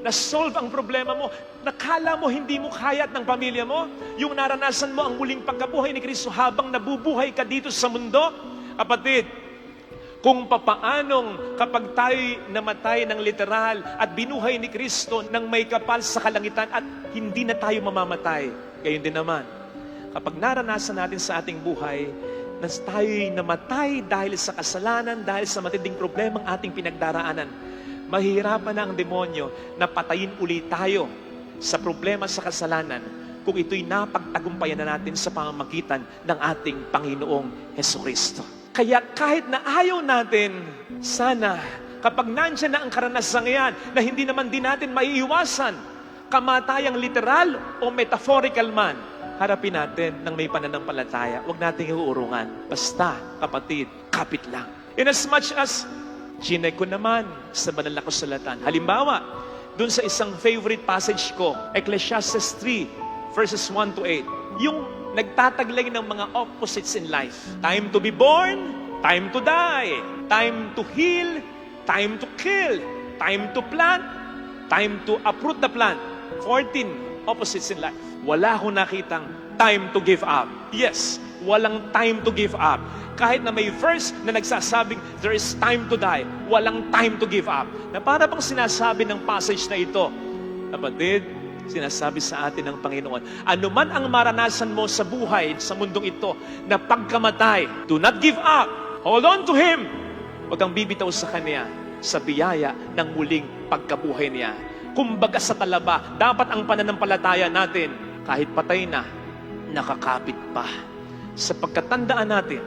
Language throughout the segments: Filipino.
na-solve ang problema mo, nakala mo hindi mo kaya at ng pamilya mo, yung naranasan mo ang muling pagkabuhay ni Kristo habang nabubuhay ka dito sa mundo, kapatid, kung papaanong kapag tayo'y namatay ng literal at binuhay ni Kristo nang may kapal sa kalangitan at hindi na tayo mamamatay, gayon din naman, kapag naranasan natin sa ating buhay na tayo'y namatay dahil sa kasalanan, dahil sa matinding problemang ating pinagdaraanan, mahihirapan na ang demonyo na patayin ulit tayo sa problema sa kasalanan kung ito'y napagtagumpayan na natin sa pamamagitan ng ating Panginoong Hesukristo. Kaya kahit na ayaw natin, sana kapag nandiyan na ang karanasang yan na hindi naman din natin maiiwasan, kamatayang literal o metaphorical man, harapin natin ng may pananampalataya. Huwag nating iuurungan. Basta, kapatid, kapit lang. In as much as ginay ko naman sa banal na kasulatan. Halimbawa, dun sa isang favorite passage ko, Ecclesiastes 3, verses 1 to 8. Yung nagtataglay ng mga opposites in life. Time to be born, time to die. Time to heal, time to kill. Time to plant, time to uproot the plant. 14 opposites in life. Wala akong nakitang time to give up. Yes, walang time to give up. Kahit na may verse na nagsasabing, there is time to die, walang time to give up. Na para bang sinasabi ng passage na ito, kapatid, sinasabi sa atin ng Panginoon, ano man ang maranasan mo sa buhay, sa mundong ito, na pagkamatay, do not give up. Hold on to Him. Huwag kang bibitaw sa Kanya, sa biyaya ng muling pagkabuhay niya. Kumbaga sa talaba, dapat ang pananampalataya natin, kahit patay na, nakakapit pa. Sa pagkatandaan natin,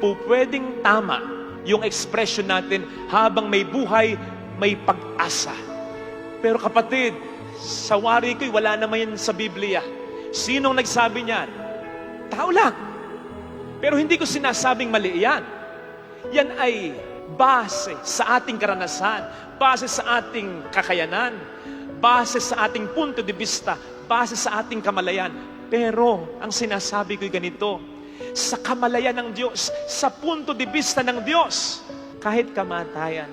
pwedeng tama yung expression natin habang may buhay, may pag-asa. Pero kapatid, sa wari ko'y wala naman yan sa Biblia. Sinong nagsabi niyan? Tao lang. Pero hindi ko sinasabing mali yan. Yan ay base sa ating karanasan, base sa ating kakayanan, base sa ating punto de vista, base sa ating kamalayan. Pero ang sinasabi ko'y ganito, sa kamalayan ng Diyos, sa punto de vista ng Diyos, kahit kamatayan,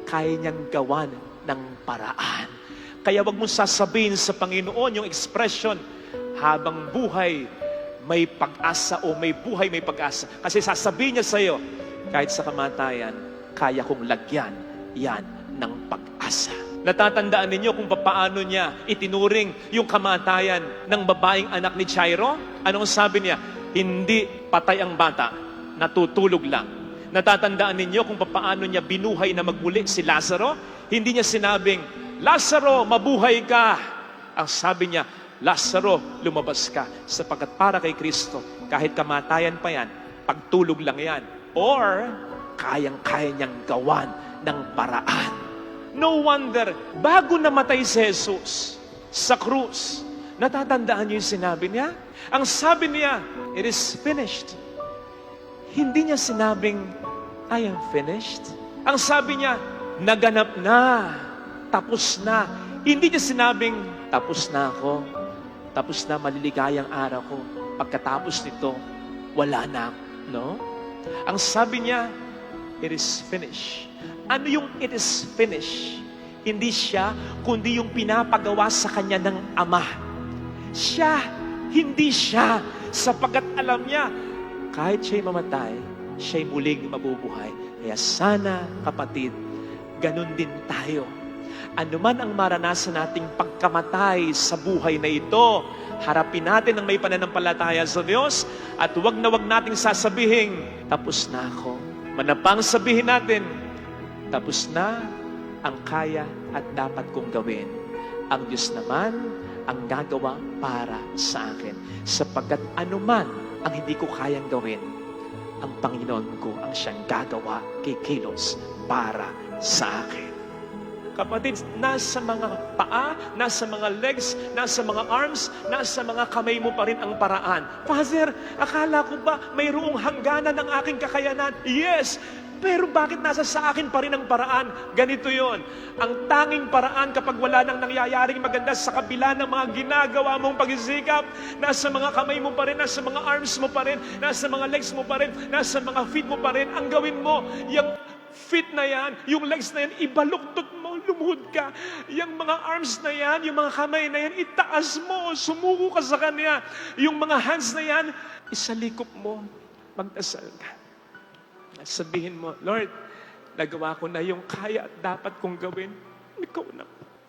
kaya niyang gawan ng paraan. Kaya wag mong sasabihin sa Panginoon yung expression, habang buhay, may pag-asa o may buhay, may pag-asa. Kasi sasabihin niya sa iyo, kahit sa kamatayan, kaya kong lagyan yan ng pag-asa. Natatandaan ninyo kung paano niya itinuring yung kamatayan ng babaeng anak ni Jairo? Anong sabi niya? Hindi patay ang bata, natutulog lang. Natatandaan ninyo kung paano niya binuhay na magmuli si Lazaro? Hindi niya sinabing, Lazaro, mabuhay ka. Ang sabi niya, Lazaro, lumabas ka. Sapagkat para kay Kristo, kahit kamatayan pa yan, pagtulog lang yan. Or, kayang-kaya niyang gawan ng paraan. No wonder, bago namatay si Jesus sa krus, natatandaan niyo yung sinabi niya? Ang sabi niya, it is finished. Hindi niya sinabing, I am finished. Ang sabi niya, naganap na, tapos na. Hindi niya sinabing, tapos na ako. Tapos na maliligayang araw ko. Pagkatapos nito, wala na. No? Ang sabi niya, it is finished. Ano yung it is finished? Hindi siya, kundi yung pinapagawa sa kanya ng Ama. Siya, hindi siya, sapagkat alam niya, kahit siya'y mamatay, siya'y muling mabubuhay. Kaya sana, kapatid, ganun din tayo. Ano man ang maranasan nating pagkamatay sa buhay na ito, harapin natin ang may pananampalataya sa Diyos at huwag na huwag nating sasabihin, tapos na ako. Manapang sabihin natin, tapos na ang kaya at dapat kong gawin. Ang Diyos naman ang gagawa para sa akin. Sapagkat anuman ang hindi ko kayang gawin, ang Panginoon ko ang siyang gagawa kay kilos para sa akin. Kapatid, nasa mga paa, nasa mga legs, nasa mga arms, nasa mga kamay mo pa rin ang paraan. Father, akala ko ba mayroong hangganan ng aking kakayanan? Yes! Pero bakit nasa sa akin pa rin ang paraan? Ganito yon. Ang tanging paraan kapag wala nang nangyayaring maganda sa kabila ng mga ginagawa mong pagsisikap, nasa mga kamay mo pa rin, nasa mga arms mo pa rin, nasa mga legs mo pa rin, nasa mga feet mo pa rin, ang gawin mo, yung feet na yan, yung legs na yan, ibaluktot mo mo, lumuhod ka. Yung mga arms na yan, yung mga kamay na yan, itaas mo, sumuko ka sa Kanya. Yung mga hands na yan, isalikop mo, magdasal ka. At sabihin mo, Lord, nagawa ko na yung kaya at dapat kong gawin.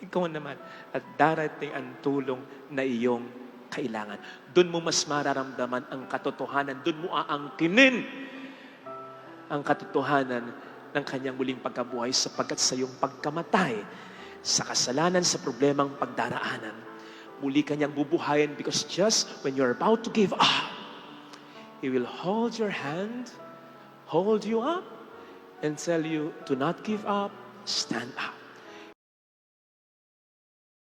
Ikaw naman. At darating ang tulong na iyong kailangan. Doon mo mas mararamdaman ang katotohanan. Doon mo aangkinin ang katotohanan ng kanyang muling pagkabuhay sapagkat sa iyong pagkamatay, sa kasalanan, sa problemang pagdaraanan, muli kanyang bubuhayin because just when you're about to give up, He will hold your hand, hold you up, and tell you, do not give up, stand up.